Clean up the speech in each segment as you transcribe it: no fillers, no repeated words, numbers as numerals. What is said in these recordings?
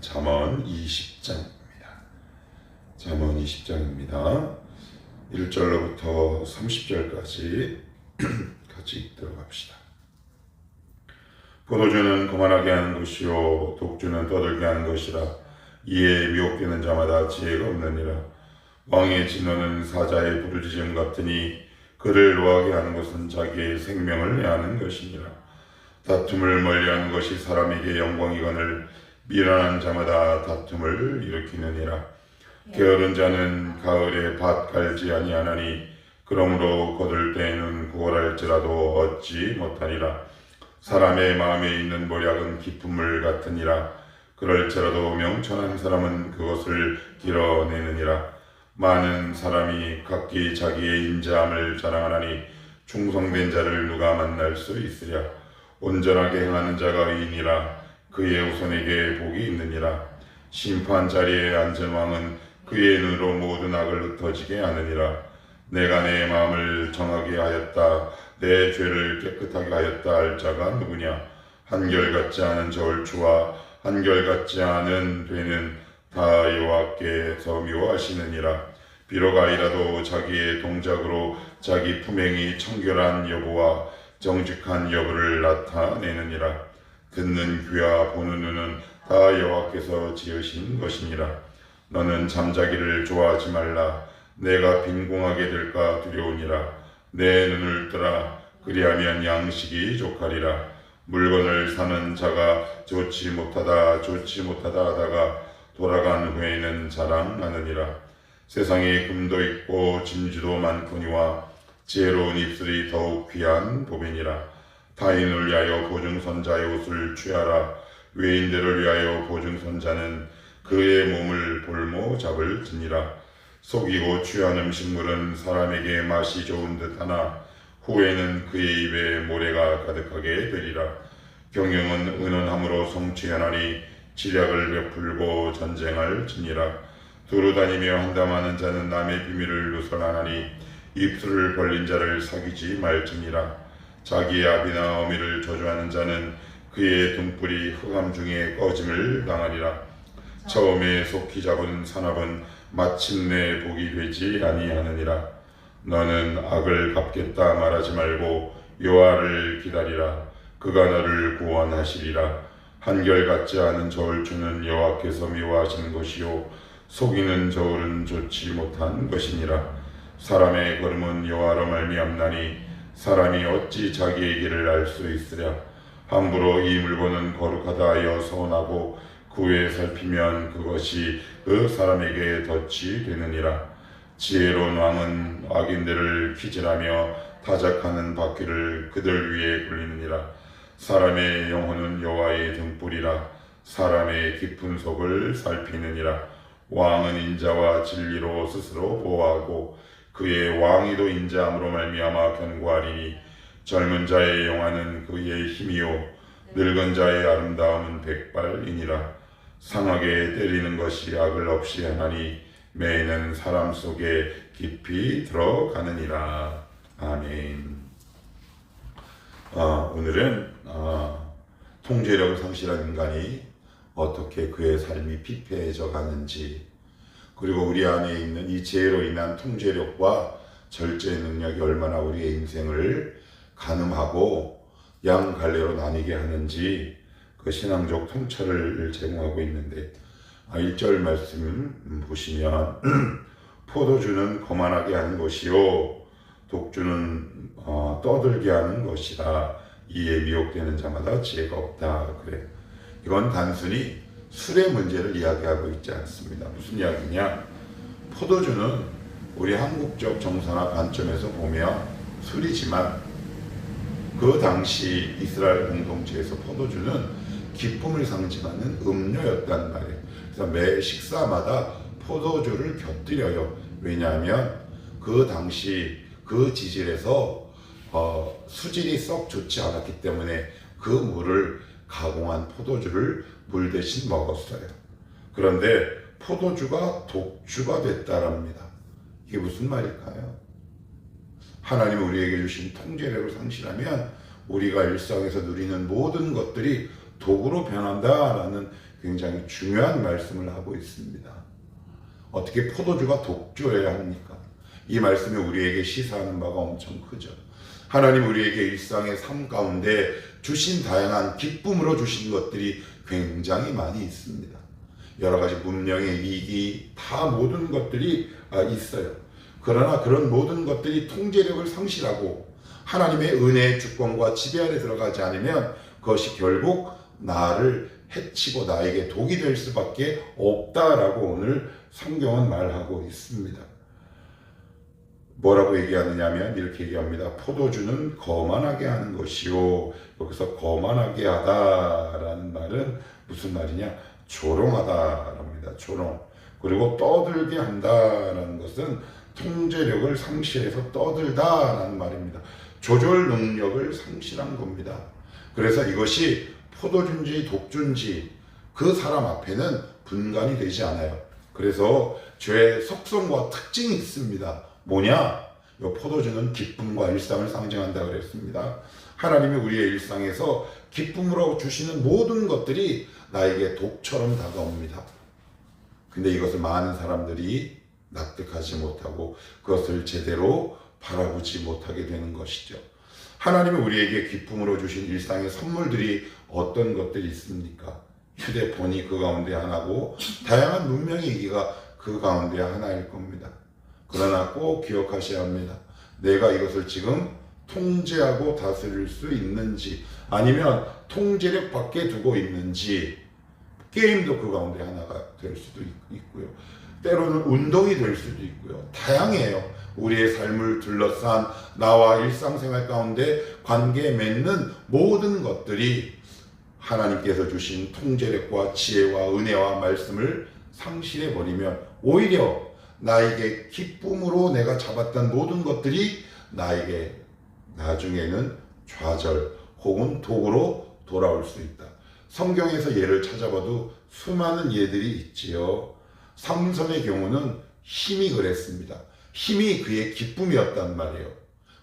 잠언 20장입니다. 잠언 20장입니다. 1절로부터 30절까지 같이 읽도록 합시다. 포도주는 거만하게 하는 것이요 독주는 떠들게 하는 것이라. 이에 미혹되는 자마다 지혜가 없느니라. 왕의 진노는 사자의 부르짖음 같으니 그를 노하게 하는 것은 자기의 생명을 내하는 것이니라. 다툼을 멀리하는 것이 사람에게 영광이거늘 미련한 자마다 다툼을 일으키느니라. 게으른 자는 가을에 밭 갈지 아니하나니 그러므로 거둘 때에는 구걸할지라도 얻지 못하리라. 사람의 마음에 있는 모략은 깊은 물 같으니라. 그럴지라도 명철한 사람은 그것을 길어내느니라. 많은 사람이 각기 자기의 인자함을 자랑하나니 충성된 자를 누가 만날 수 있으랴. 온전하게 행하는 자가 의인이라. 그의 후손에게 복이 있느니라. 심판 자리에 앉은 왕은 그의 눈으로 모든 악을 흩어지게 하느니라. 내가 내 마음을 정하게 하였다. 내 죄를 깨끗하게 하였다 할 자가 누구냐. 한결같지 않은 저울추와 한결같지 않은 되는 다 여호와께서 미워하시느니라. 비록 아이라도 자기의 동작으로 자기 품행이 청결한 여부와 정직한 여부를 나타내느니라. 듣는 귀와 보는 눈은 다 여호와께서 지으신 것이니라. 너는 잠자기를 좋아하지 말라. 내가 빈궁하게 될까 두려우니라. 내 눈을 뜨라. 그리하면 양식이 족하리라. 물건을 사는 자가 좋지 못하다 하다가 돌아간 후에는 자랑하느니라. 세상에 금도 있고 진주도 많거니와 지혜로운 입술이 더욱 귀한 보배니라. 타인을 위하여 보증선자의 옷을 취하라. 외인들을 위하여 보증선자는 그의 몸을 볼모 잡을 지니라. 속이고 취한 음식물은 사람에게 맛이 좋은 듯하나 후에는 그의 입에 모래가 가득하게 되리라. 경영은 은은함으로 성취하나니 지략을 베풀고 전쟁을 지니라. 두루다니며 한담하는 자는 남의 비밀을 누설하나니 입술을 벌린 자를 사귀지 말지니라. 자기의 아비나 어미를 저주하는 자는 그의 등불이 흑암 중에 꺼짐을 당하리라. 처음에 속히 잡은 산업은 마침내 복이 되지 아니하느니라. 너는 악을 갚겠다 말하지 말고 여호와를 기다리라. 그가 너를 구원하시리라. 한결같지 않은 저울추는 여호와께서 미워하시는 것이요 속이는 저울은 좋지 못한 것이니라. 사람의 걸음은 여호와로 말미암나니 사람이 어찌 자기의 길을 알 수 있으랴. 함부로 이 물건은 거룩하다 하여 서운하고 그 후에 살피면 그것이 그 사람에게 덫이 되느니라. 지혜로운 왕은 악인들을 기질하며 타작하는 바퀴를 그들 위에 굴리느니라. 사람의 영혼은 여호와의 등불이라. 사람의 깊은 속을 살피느니라. 왕은 인자와 진리로 스스로 보호하고 그의 왕위도 인자함으로 말미암아 견고하리니 젊은 자의 영화는 그의 힘이요 늙은 자의 아름다움은 백발이니라. 상하게 때리는 것이 악을 없이 하나니 매는 사람 속에 깊이 들어가느니라. 아멘. 오늘은 통제력을 상실한 인간이 어떻게 그의 삶이 피폐해져 가는지, 그리고 우리 안에 있는 이 죄로 인한 통제력과 절제 능력이 얼마나 우리의 인생을 가늠하고 양갈래로 나뉘게 하는지 그 신앙적 통찰을 제공하고 있는데, 1절 말씀 보시면 포도주는 거만하게 하는 것이요 독주는 떠들게 하는 것이라. 이에 미혹되는 자마다 지혜가 없다. 그래. 이건 단순히 술의 문제를 이야기하고 있지 않습니다. 무슨 이야기냐? 포도주는 우리 한국적 정서나 관점에서 보면 술이지만 그 당시 이스라엘 공동체에서 포도주는 기쁨을 상징하는 음료였단 말이에요. 그래서 매 식사마다 포도주를 곁들여요. 왜냐하면 그 당시 그 지질에서 수질이 썩 좋지 않았기 때문에 그 물을 가공한 포도주를 물 대신 먹었어요. 그런데 포도주가 독주가 됐다랍니다. 이게 무슨 말일까요? 하나님이 우리에게 주신 통제력을 상실하면 우리가 일상에서 누리는 모든 것들이 독으로 변한다라는 굉장히 중요한 말씀을 하고 있습니다. 어떻게 포도주가 독주여야 합니까? 이 말씀이 우리에게 시사하는 바가 엄청 크죠. 하나님 우리에게 일상의 삶 가운데 주신 다양한 기쁨으로 주신 것들이 굉장히 많이 있습니다. 여러 가지 문명의 이익이 다 모든 것들이 있어요. 그러나 그런 모든 것들이 통제력을 상실하고 하나님의 은혜의 주권과 지배 아래 들어가지 않으면 그것이 결국 나를 해치고 나에게 독이 될 수밖에 없다라고 오늘 성경은 말하고 있습니다. 뭐라고 얘기하느냐면 이렇게 얘기합니다. 포도주는 거만하게 하는 것이요. 여기서 거만하게 하다라는 말은 무슨 말이냐? 조롱하다랍니다. 조롱. 그리고 떠들게 한다라는 것은 통제력을 상실해서 떠들다라는 말입니다. 조절 능력을 상실한 겁니다. 그래서 이것이 포도주인지 독주인지 그 사람 앞에는 분간이 되지 않아요. 그래서 죄의 속성과 특징이 있습니다. 뭐냐? 이 포도주는 기쁨과 일상을 상징한다 그랬습니다. 하나님이 우리의 일상에서 기쁨으로 주시는 모든 것들이 나에게 독처럼 다가옵니다. 근데 이것을 많은 사람들이 납득하지 못하고 그것을 제대로 바라보지 못하게 되는 것이죠. 하나님이 우리에게 기쁨으로 주신 일상의 선물들이 어떤 것들이 있습니까? 휴대폰이 그 가운데 하나고 다양한 문명의 이기가 그 가운데 하나일 겁니다. 그러나 꼭 기억하셔야 합니다. 내가 이것을 지금 통제하고 다스릴 수 있는지 아니면 통제력 밖에 두고 있는지 게임도 그 가운데 하나가 될 수도 있고요. 때로는 운동이 될 수도 있고요. 다양해요. 우리의 삶을 둘러싼 나와 일상생활 가운데 관계 맺는 모든 것들이 하나님께서 주신 통제력과 지혜와 은혜와 말씀을 상실해버리면 오히려 나에게 기쁨으로 내가 잡았던 모든 것들이 나에게 나중에는 좌절 혹은 독으로 돌아올 수 있다. 성경에서 예를 찾아봐도 수많은 예들이 있지요. 삼손의 경우는 힘이 그랬습니다. 힘이 그의 기쁨이었단 말이에요.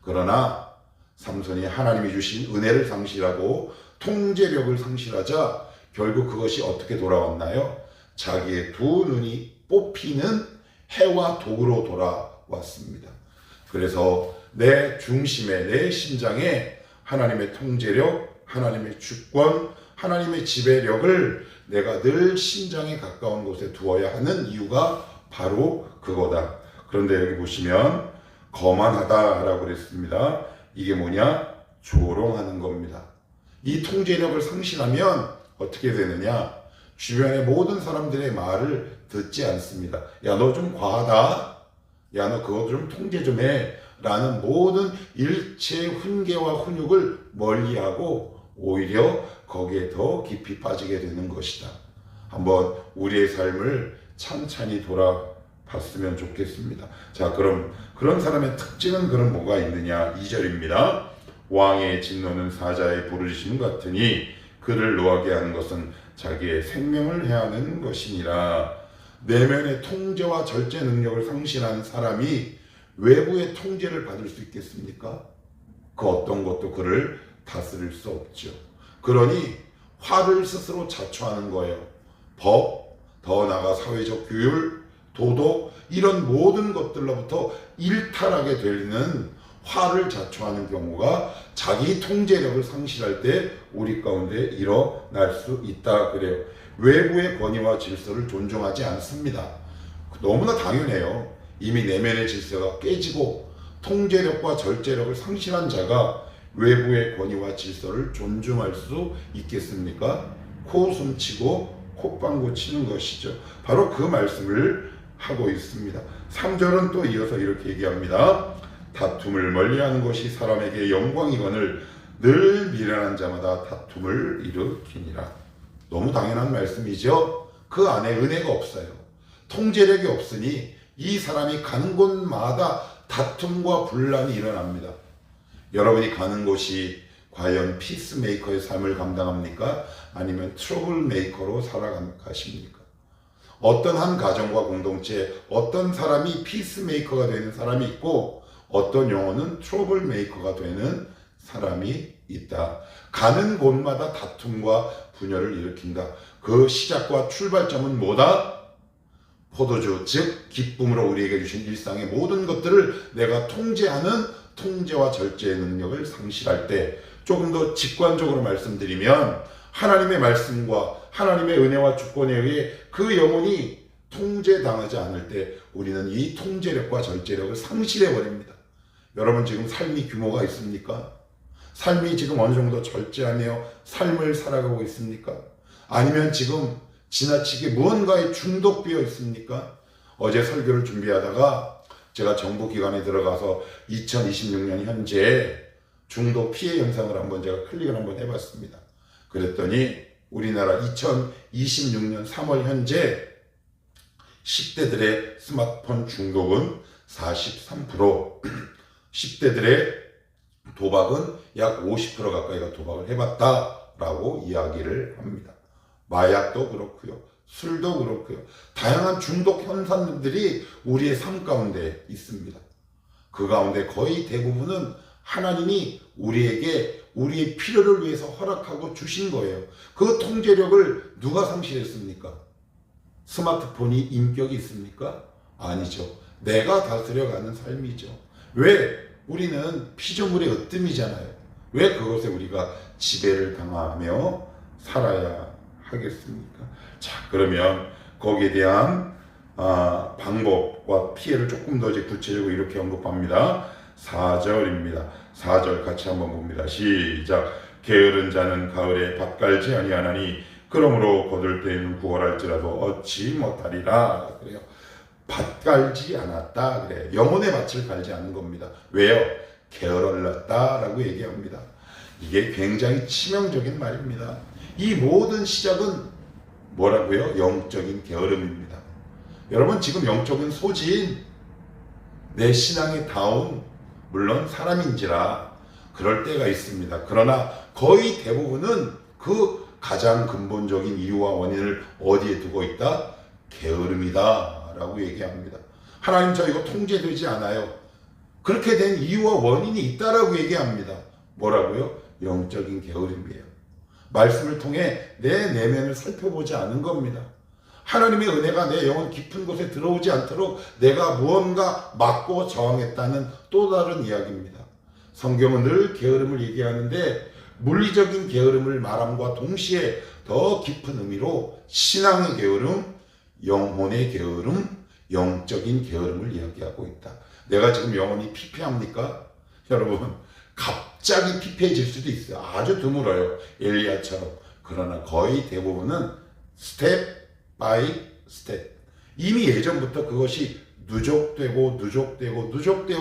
그러나 삼손이 하나님이 주신 은혜를 상실하고 통제력을 상실하자 결국 그것이 어떻게 돌아왔나요? 자기의 두 눈이 뽑히는 해와 독으로 돌아왔습니다. 그래서 내 중심에 내 심장에 하나님의 통제력, 하나님의 주권, 하나님의 지배력을 내가 늘 심장에 가까운 곳에 두어야 하는 이유가 바로 그거다. 그런데 여기 보시면 거만하다라고 그랬습니다. 이게 뭐냐? 조롱하는 겁니다. 이 통제력을 상실하면 어떻게 되느냐? 주변의 모든 사람들의 말을 듣지 않습니다. 야, 너 좀 과하다. 야, 너 그거 좀 통제 좀 해. 라는 모든 일체의 훈계와 훈육을 멀리하고 오히려 거기에 더 깊이 빠지게 되는 것이다. 한번 우리의 삶을 찬찬히 돌아봤으면 좋겠습니다. 자, 그럼 그런 사람의 특징은 그럼 뭐가 있느냐? 2절입니다. 왕의 진노는 사자의 부르짖음 같으니 그를 노하게 하는 것은 자기의 생명을 해하는 것이니라. 내면의 통제와 절제 능력을 상실한 사람이 외부의 통제를 받을 수 있겠습니까? 그 어떤 것도 그를 다스릴 수 없죠. 그러니 화를 스스로 자초하는 거예요. 법, 더 나아가 사회적 규율, 도덕 이런 모든 것들로부터 일탈하게 되는 화를 자초하는 경우가 자기 통제력을 상실할 때 우리 가운데 일어날 수 있다 그래요. 외부의 권위와 질서를 존중하지 않습니다. 너무나 당연해요. 이미 내면의 질서가 깨지고 통제력과 절제력을 상실한 자가 외부의 권위와 질서를 존중할 수 있겠습니까? 코웃음 치고 콧방구 치는 것이죠. 바로 그 말씀을 하고 있습니다. 3절은 또 이어서 이렇게 얘기합니다. 다툼을 멀리하는 것이 사람에게 영광이거늘 늘 미련한 자마다 다툼을 일으키니라. 너무 당연한 말씀이죠. 그 안에 은혜가 없어요. 통제력이 없으니 이 사람이 가는 곳마다 다툼과 분란이 일어납니다. 여러분이 가는 곳이 과연 피스메이커의 삶을 감당합니까? 아니면 트러블 메이커로 살아가십니까? 어떤 한 가정과 공동체, 어떤 사람이 피스메이커가 되는 사람이 있고 어떤 영혼은 트러블 메이커가 되는 사람이 있다. 가는 곳마다 다툼과 분열을 일으킨다. 그 시작과 출발점은 뭐다? 포도주, 즉 기쁨으로 우리에게 주신 일상의 모든 것들을 내가 통제하는 통제와 절제의 능력을 상실할 때, 조금 더 직관적으로 말씀드리면 하나님의 말씀과 하나님의 은혜와 주권에 의해 그 영혼이 통제당하지 않을 때 우리는 이 통제력과 절제력을 상실해 버립니다. 여러분 지금 삶이 규모가 있습니까? 삶이 지금 어느 정도 절제하며 삶을 살아가고 있습니까? 아니면 지금 지나치게 무언가에 중독되어 있습니까? 어제 설교를 준비하다가 제가 정부기관에 들어가서 2026년 현재 중독 피해 현상을 한번 제가 클릭을 한번 해봤습니다. 그랬더니 우리나라 2026년 3월 현재 10대들의 스마트폰 중독은 43%, 10대들의 도박은 약 50% 가까이가 도박을 해봤다라고 이야기를 합니다. 마약도 그렇고요, 술도 그렇고요, 다양한 중독 현상들이 우리의 삶 가운데 있습니다. 그 가운데 거의 대부분은 하나님이 우리에게 우리의 필요를 위해서 허락하고 주신 거예요. 그 통제력을 누가 상실했습니까? 스마트폰이 인격이 있습니까? 아니죠. 내가 다스려가는 삶이죠. 왜? 우리는 피조물의 으뜸이잖아요. 왜 그것에 우리가 지배를 당하며 살아야 하겠습니까? 자, 그러면 거기에 대한 방법과 피해를 조금 더 이제 구체적으로 이렇게 언급합니다. 4절입니다. 4절 같이 한번 봅니다. 시작. 게으른 자는 가을에 밭 갈지 아니하나니 그러므로 거둘 때에는 구걸할지라도 얻지 못하리라. 그래요. 밭 갈지 않았다. 그래. 영혼의 밭을 갈지 않은 겁니다. 왜요? 게을렀다라고 얘기합니다. 이게 굉장히 치명적인 말입니다. 이 모든 시작은 뭐라고요? 영적인 게으름입니다. 여러분 지금 영적인 소진, 내 신앙의 다운, 물론 사람인지라 그럴 때가 있습니다. 그러나 거의 대부분은 그 가장 근본적인 이유와 원인을 어디에 두고 있다? 게으름이다 라고 얘기합니다. 하나님 저 이거 통제되지 않아요. 그렇게 된 이유와 원인이 있다라고 얘기합니다. 뭐라고요? 영적인 게으름이에요. 말씀을 통해 내 내면을 살펴보지 않은 겁니다. 하나님의 은혜가 내 영혼 깊은 곳에 들어오지 않도록 내가 무언가 막고 저항했다는 또 다른 이야기입니다. 성경은 늘 게으름을 얘기하는데 물리적인 게으름을 말함과 동시에 더 깊은 의미로 신앙의 게으름, 영혼의 게으름, 영적인 게으름을 이야기하고 있다. 내가 지금 영혼이 피폐합니까? 여러분 갑자기 피폐해질 수도 있어요. 아주 드물어요. 엘리야처럼. 그러나 거의 대부분은 스텝 바이 스텝. 이미 예전부터 그것이 누적되고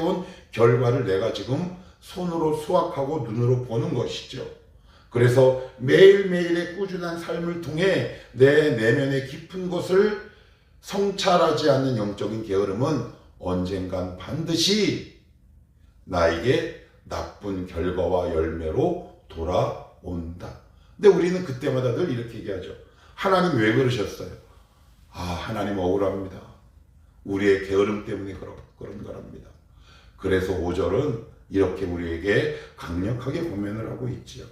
온 결과를 내가 지금 손으로 수확하고 눈으로 보는 것이죠. 그래서 매일매일의 꾸준한 삶을 통해 내 내면의 깊은 곳을 성찰하지 않는 영적인 게으름은 언젠간 반드시 나에게 나쁜 결과와 열매로 돌아온다. 근데 우리는 그때마다 늘 이렇게 얘기하죠. 하나님 왜 그러셨어요? 하나님 억울합니다. 우리의 게으름 때문에 그런 거랍니다. 그래서 5절은 이렇게 우리에게 강력하게 고면을 하고 있지요.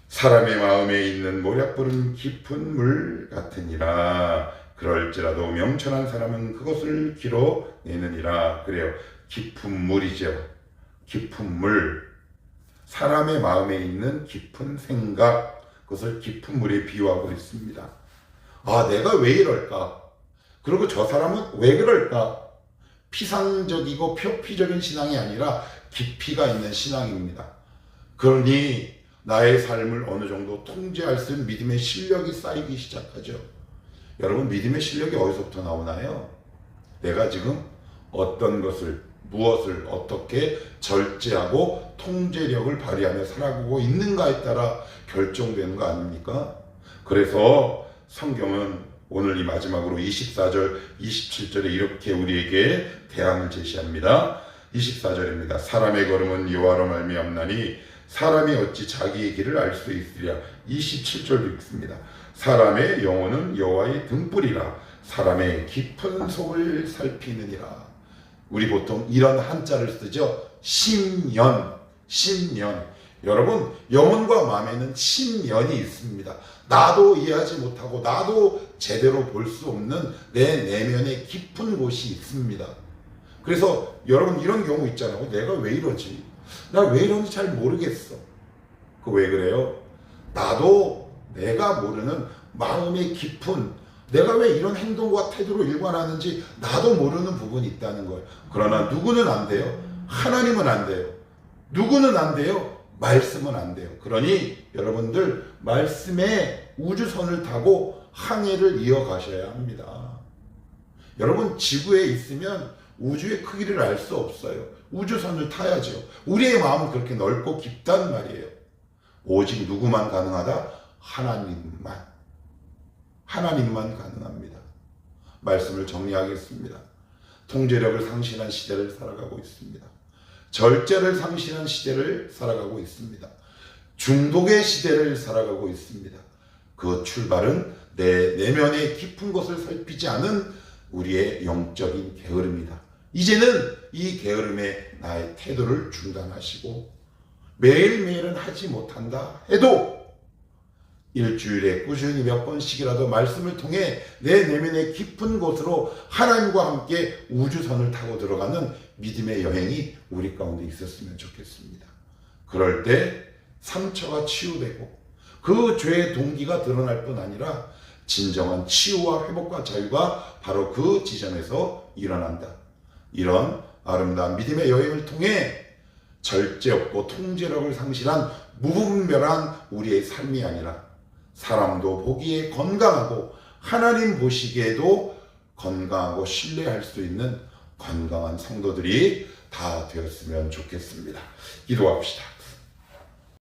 사람의 마음에 있는 모략불은 깊은 물 같으니라. 그럴지라도 명철한 사람은 그것을 길어내느니라. 그래요. 깊은 물이죠. 깊은 물. 사람의 마음에 있는 깊은 생각, 그것을 깊은 물에 비유하고 있습니다. 내가 왜 이럴까? 그리고 저 사람은 왜 그럴까? 피상적이고 표피적인 신앙이 아니라 깊이가 있는 신앙입니다. 그러니 나의 삶을 어느 정도 통제할 수 있는 믿음의 실력이 쌓이기 시작하죠. 여러분 믿음의 실력이 어디서부터 나오나요? 내가 지금 어떤 것을, 무엇을 어떻게 절제하고 통제력을 발휘하며 살아가고 있는가에 따라 결정되는 거 아닙니까? 그래서 성경은 오늘 이 마지막으로 24절, 27절에 이렇게 우리에게 대안을 제시합니다. 24절입니다. 사람의 걸음은 여호와로 말미암나니 사람이 어찌 자기의 길을 알 수 있으랴. 27절도 읽습니다. 사람의 영혼은 여호와의 등불이라 사람의 깊은 속을 살피느니라. 우리 보통 이런 한자를 쓰죠. 심연. 여러분, 영혼과 마음에는 친연이 있습니다. 나도 이해하지 못하고 나도 제대로 볼 수 없는 내 내면의 깊은 곳이 있습니다. 그래서 여러분, 이런 경우 있잖아요. 내가 왜 이러지? 나 왜 이런지 잘 모르겠어. 그 왜 그래요? 나도 내가 모르는 마음의 깊은, 내가 왜 이런 행동과 태도로 일관하는지 나도 모르는 부분이 있다는 거예요. 그러나 누구는 안 돼요? 하나님은 안 돼요. 누구는 안 돼요? 말씀은 안 돼요. 그러니 여러분들, 말씀의 우주선을 타고 항해를 이어가셔야 합니다. 여러분, 지구에 있으면 우주의 크기를 알 수 없어요. 우주선을 타야죠. 우리의 마음은 그렇게 넓고 깊단 말이에요. 오직 누구만 가능하다? 하나님만. 하나님만 가능합니다. 말씀을 정리하겠습니다. 통제력을 상실한 시대를 살아가고 있습니다. 절제를 상실한 시대를 살아가고 있습니다. 중독의 시대를 살아가고 있습니다. 그 출발은 내 내면의 깊은 곳을 살피지 않은 우리의 영적인 게으름이다. 이제는 이 게으름에 나의 태도를 중단하시고, 매일매일은 하지 못한다 해도 일주일에 꾸준히 몇 번씩이라도 말씀을 통해 내 내면의 깊은 곳으로 하나님과 함께 우주선을 타고 들어가는 믿음의 여행이 우리 가운데 있었으면 좋겠습니다. 그럴 때 상처가 치유되고 그 죄의 동기가 드러날 뿐 아니라 진정한 치유와 회복과 자유가 바로 그 지점에서 일어난다. 이런 아름다운 믿음의 여행을 통해 절제 없고 통제력을 상실한 무분별한 우리의 삶이 아니라 사람도 보기에 건강하고 하나님 보시기에도 건강하고 신뢰할 수 있는 건강한 성도들이 다 되었으면 좋겠습니다. 기도합시다.